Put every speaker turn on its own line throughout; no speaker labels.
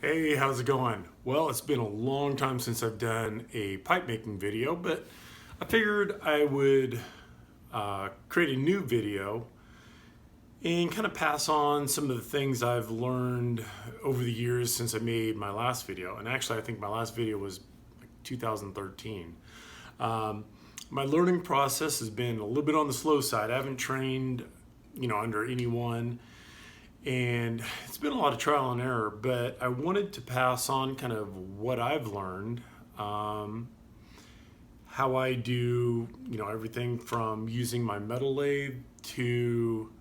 Hey, how's it going? Well, it's been a long time since I've done a pipe making video, but I figured I would create a new video and kind of pass on some of the things I've learned over the years since I made my last video. And actually, I think my last video was like 2013. My learning process has been a little bit on the slow side. I haven't trained, under anyone, and it's been a lot of trial and error, but I wanted to pass on kind of what I've learned, how I do, everything from using my metal lathe to,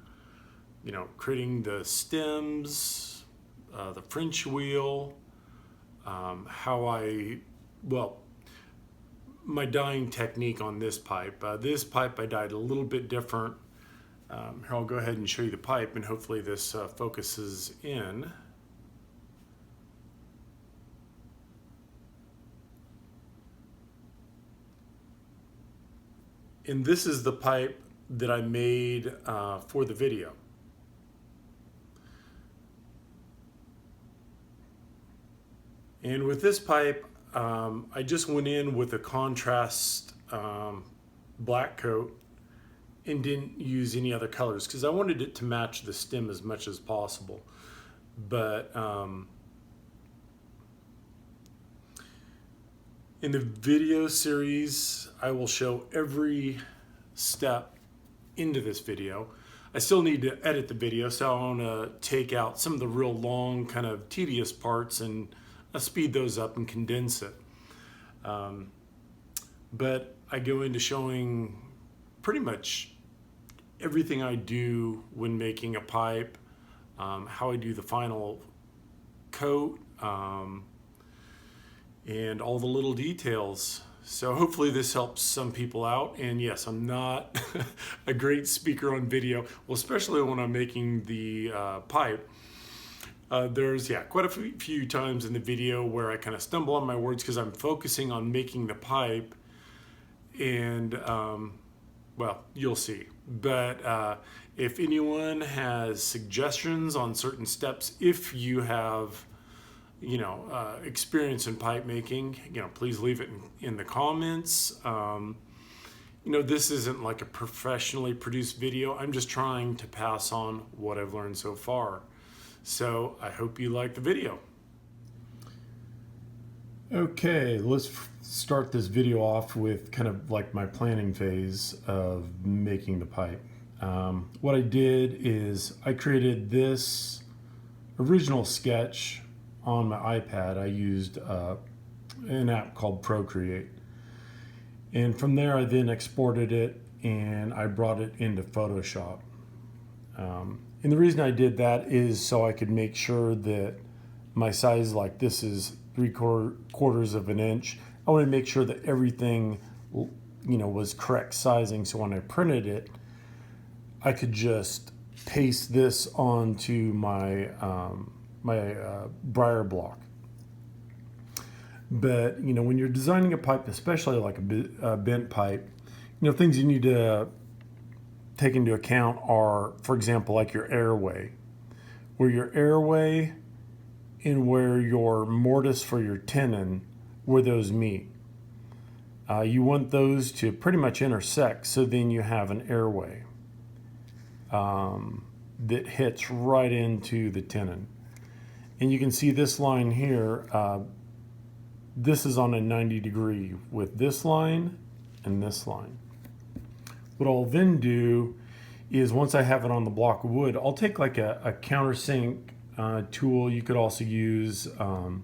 creating the stems, the French wheel, well, my dyeing technique on this pipe. This pipe I dyed a little bit different. Here, I'll go ahead and show you the pipe, and hopefully this focuses in. And this is the pipe that I made for the video. And with this pipe, I just went in with a contrast black coat and didn't use any other colors because I wanted it to match the stem as much as possible. But in the video series, I will show every step into this video. I still need to edit the video, so I want to take out some of the real long, kind of tedious parts and speed those up and condense it. But I go into showing pretty much everything I do when making a pipe, how I do the final coat, and all the little details. So hopefully this helps some people out. And yes, I'm not a great speaker on video, well, especially when I'm making the pipe. There's quite a few times in the video where I kind of stumble on my words because I'm focusing on making the pipe, and well, you'll see. But if anyone has suggestions on certain steps, if you have experience in pipe making, please leave it in the comments. This isn't like a professionally produced video. I'm just trying to pass on what I've learned so far. So I hope you like the video. Okay, let's start this video off with kind of like my planning phase of making the pipe. What I did is I created this original sketch on my iPad. I used an app called Procreate. And from there I then exported it and I brought it into Photoshop. And the reason I did that is so I could make sure that my size, like this is 3/4 of an inch. I want to make sure that everything, was correct sizing. So when I printed it, I could just paste this onto my briar block. But when you're designing a pipe, especially like a bent pipe, things you need to take into account are, for example, like your airway. Where your airway and where your mortise for your tenon, where those meet. You want those to pretty much intersect, so then you have an airway that hits right into the tenon. And you can see this line here, this is on a 90 degree with this line and this line. What I'll then do is, once I have it on the block of wood, I'll take like a countersink tool. You could also use kind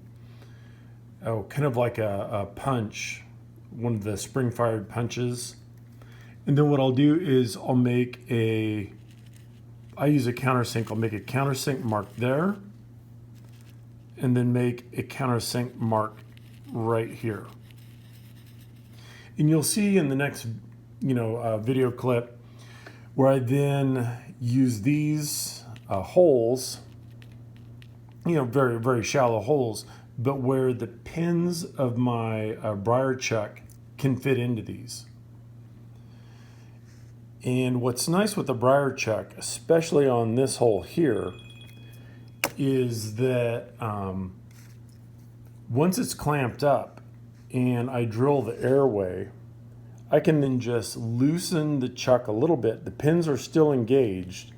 of like a punch, one of the spring-fired punches. And then what I'll do is I use a countersink. I'll make a countersink mark there, and then make a countersink mark right here. And you'll see in the next video clip where I then use these holes, very, very shallow holes, but where the pins of my briar chuck can fit into these. And what's nice with the briar chuck, especially on this hole here, is that Once it's clamped up and I drill the airway, I can then just loosen the chuck a little bit. The pins are still engaged.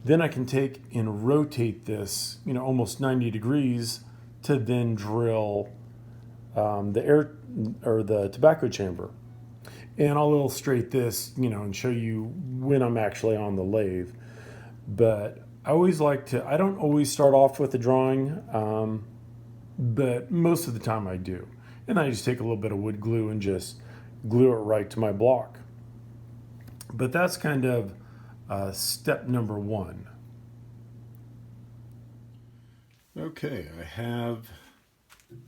Then I can take and rotate this, almost 90 degrees to then drill the air or the tobacco chamber. And I'll illustrate this, and show you when I'm actually on the lathe. But I don't always start off with a drawing, but most of the time I do. And I just take a little bit of wood glue and just glue it right to my block. But that's kind of step number one. Okay, I have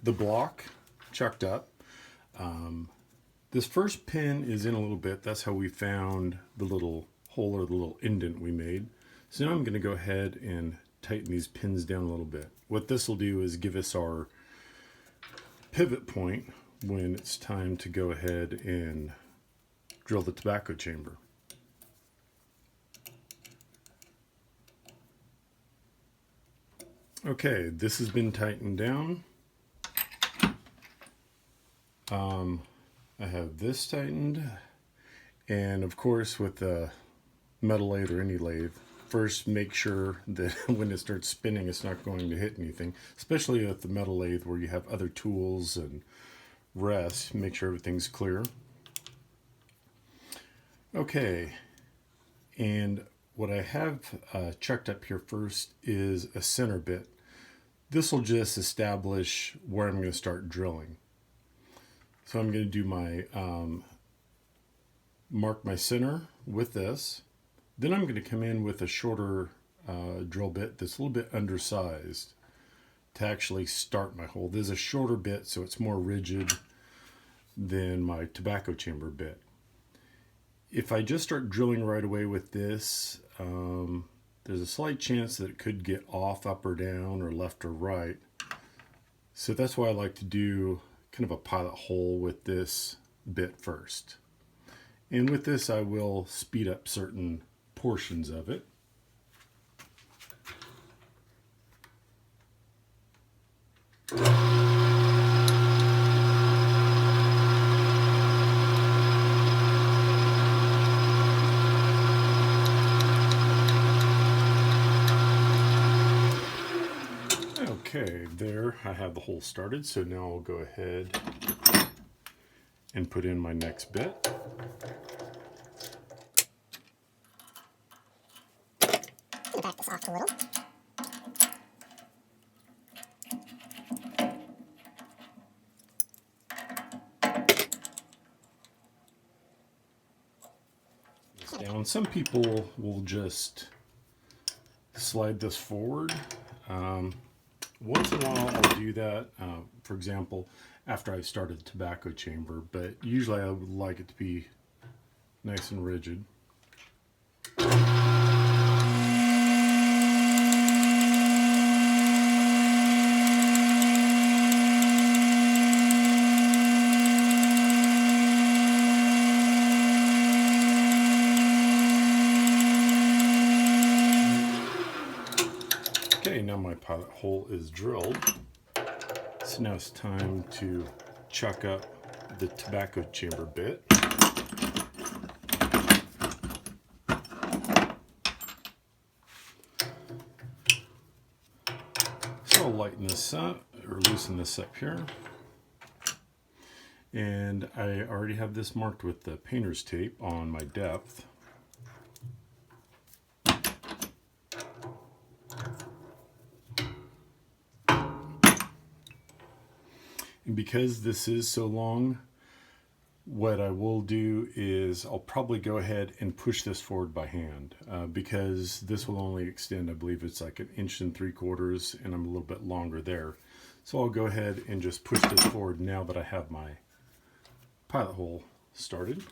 the block chucked up. This first pin is in a little bit. That's how we found the little hole or the little indent we made. So now I'm going to go ahead and tighten these pins down a little bit. What this will do is give us our pivot point when it's time to go ahead and drill the tobacco chamber. Okay, this has been tightened down. I have this tightened, and of course with the metal lathe or any lathe, first make sure that when it starts spinning it's not going to hit anything, especially with the metal lathe where you have other tools and rest. Make sure everything's clear. Okay, and what I have chucked up here first is a center bit. This will just establish where I'm going to start drilling. So I'm going to do my mark my center with this. Then I'm going to come in with a shorter drill bit that's a little bit undersized to actually start my hole. This is a shorter bit, so it's more rigid than my tobacco chamber bit. If I just start drilling right away with this, there's a slight chance that it could get off up or down or left or right. So that's why I like to do kind of a pilot hole with this bit first. And with this I will speed up certain portions of it. Okay, there I have the hole started, so now I'll go ahead and put in my next bit.
Back this off a little.
Down. Some people will just slide this forward. Once in a while I'll do that, for example, after I've started the tobacco chamber, but usually I would like it to be nice and rigid. Okay, now my pilot hole is drilled. So now it's time to chuck up the tobacco chamber bit. So I'll lighten this up, or loosen this up here. And I already have this marked with the painter's tape on my depth. And because this is so long, what I will do is I'll probably go ahead and push this forward by hand because this will only extend, I believe it's like 1 3/4, and I'm a little bit longer there. So I'll go ahead and just push this forward now that I have my pilot hole started.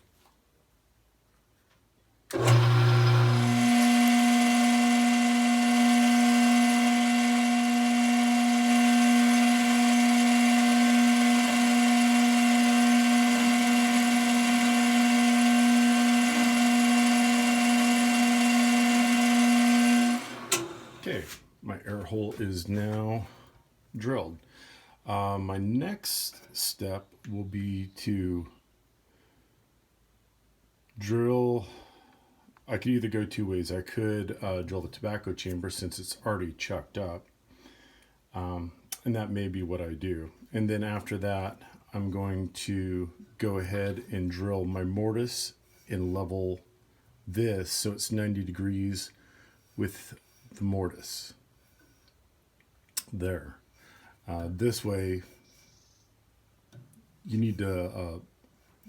Okay, my air hole is now drilled. My next step will be to drill. I could either go two ways. I could drill the tobacco chamber since it's already chucked up, and that may be what I do. And then after that, I'm going to go ahead and drill my mortise and level this so it's 90 degrees with the mortise. There. This way, you need to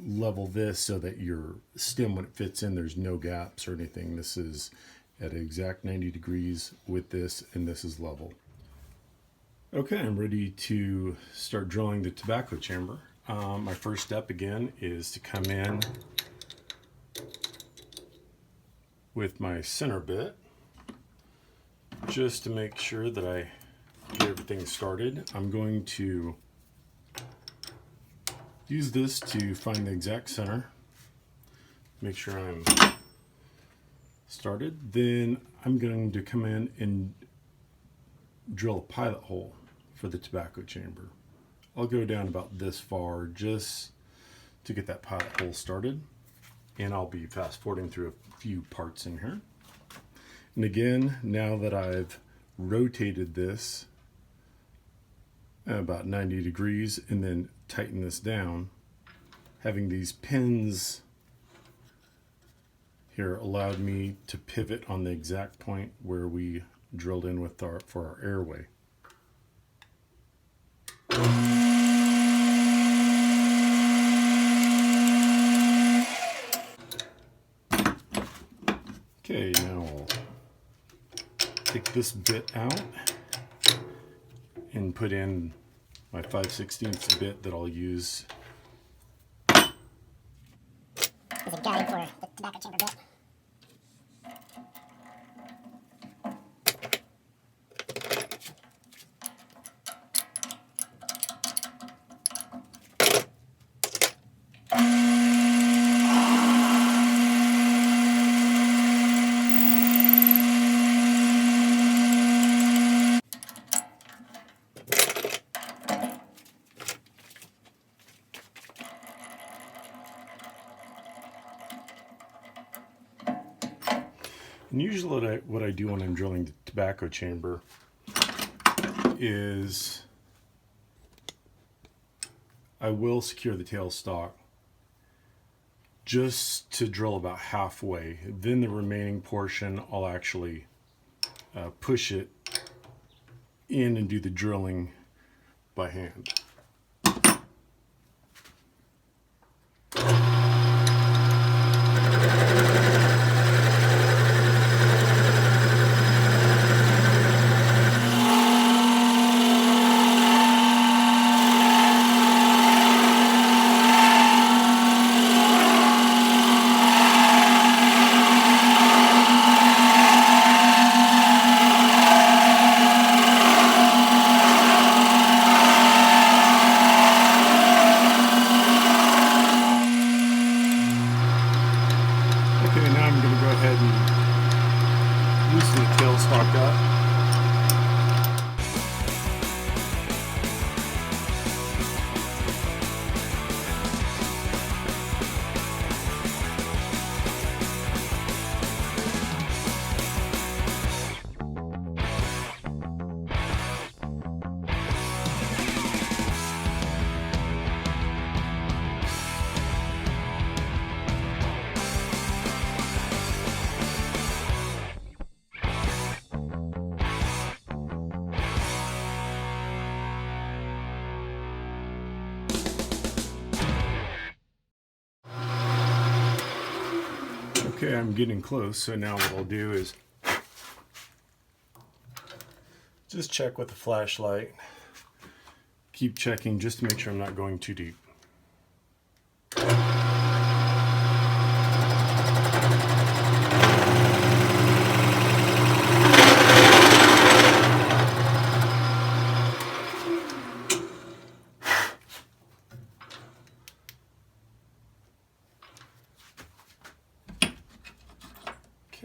level this so that your stem, when it fits in, there's no gaps or anything. This is at exact 90 degrees with this, and this is level. Okay, I'm ready to start drilling the tobacco chamber. My first step again is to come in with my center bit just to make sure that I get everything started. I'm going to use this to find the exact center, make sure I'm started. Then I'm going to come in and drill a pilot hole for the tobacco chamber. I'll go down about this far just to get that pilot hole started, and I'll be fast forwarding through a few parts in here. And again, now that I've rotated this about 90 degrees and then tighten this down, having these pins here allowed me to pivot on the exact point where we drilled in with for our airway. Okay, now I'll take this bit out and put in my 5/16 bit that I'll use
There's a guide for the tobacco chamber bit.
And usually what I do when I'm drilling the tobacco chamber is I will secure the tailstock just to drill about halfway. Then the remaining portion I'll actually push it in and do the drilling by hand. Loosen the tailstock up. Okay, I'm getting close, so now what I'll do is just check with the flashlight. Keep checking just to make sure I'm not going too deep.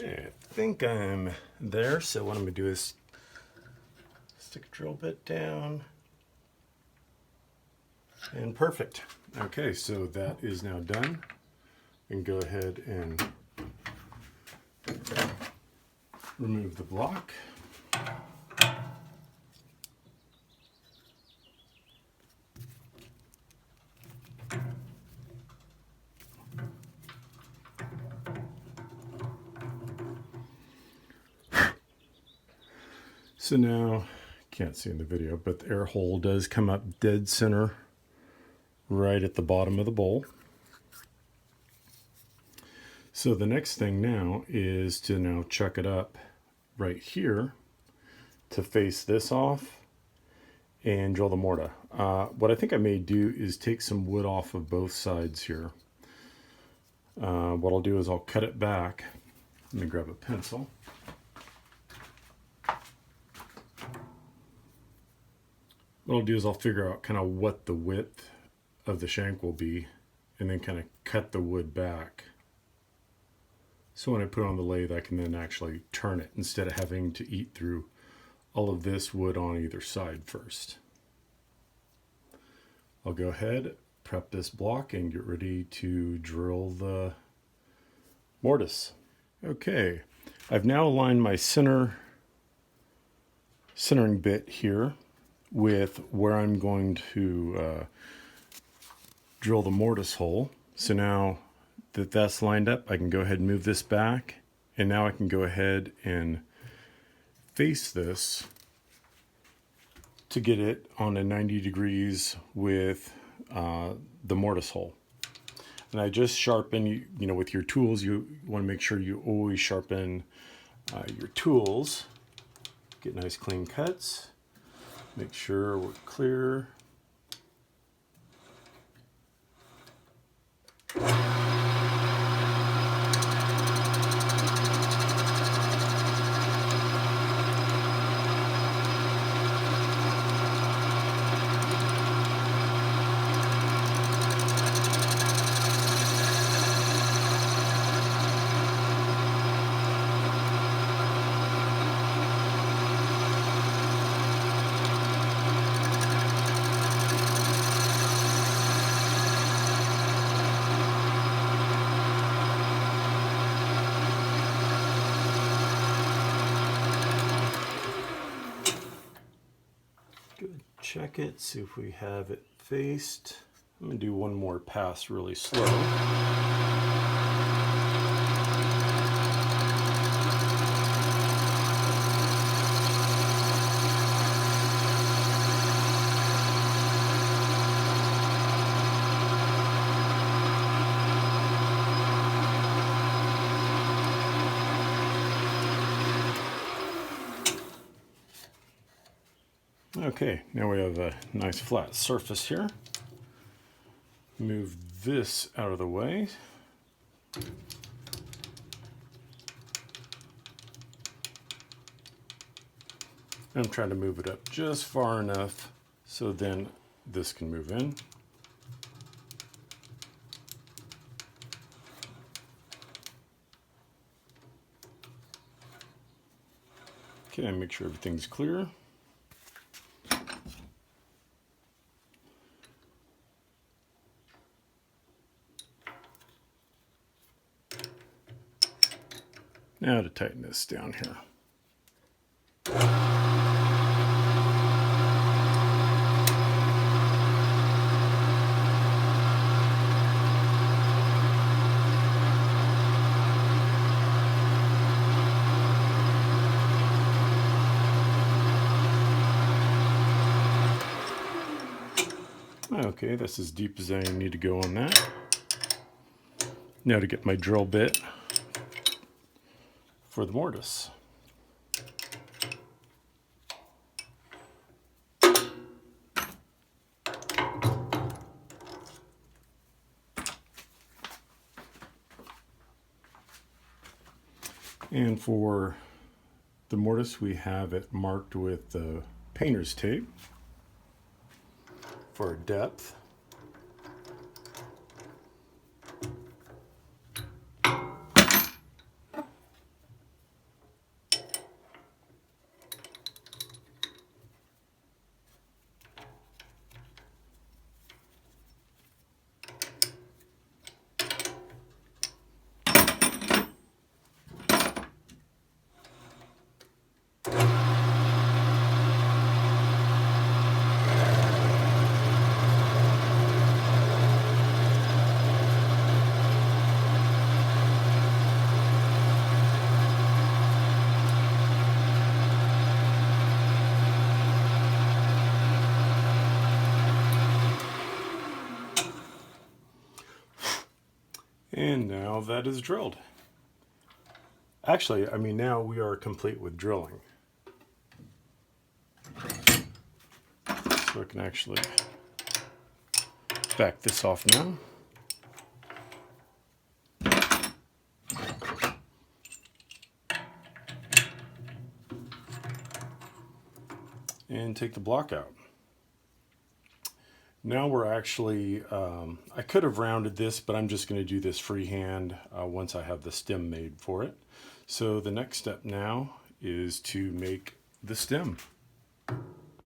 Okay, I think I'm there, so what I'm going to do is stick a drill bit down, And perfect. Okay, so that is now done. And go ahead and remove the block. So now, can't see in the video, but the air hole does come up dead center right at the bottom of the bowl. So the next thing now is to now chuck it up right here to face this off and drill the mortar. What I think I may do is take some wood off of both sides here. What I'll do is I'll cut it back. Let me grab a pencil. What I'll do is I'll figure out kind of what the width of the shank will be and then kind of cut the wood back. So when I put it on the lathe, I can then actually turn it instead of having to eat through all of this wood on either side first. I'll go ahead, prep this block, and get ready to drill the mortise. Okay, I've now aligned my centering bit here with where I'm going to drill the mortise hole. So now that that's lined up, I can go ahead and move this back, and now I can go ahead and face this to get it on a 90 degrees with the mortise hole. And I just sharpen, you know, with your tools, you want to make sure you always sharpen your tools. Get nice clean cuts. Make sure we're clear. Check it, see if we have it faced. I'm going to do one more pass really slow. Okay, now we have a nice flat surface here. Move this out of the way. I'm trying to move it up just far enough so then this can move in. Okay, make sure everything's clear. Now to tighten this down here. Okay, that's as deep as I need to go on that. Now to get my drill bit for the mortise. And for the mortise, we have it marked with the painter's tape for depth. And now that is drilled. Actually, I mean, now we are complete with drilling. So I can actually back this off now. And take the block out. Now we're actually, I could have rounded this, but I'm just going to do this freehand once I have the stem made for it. So the next step now is to make the stem.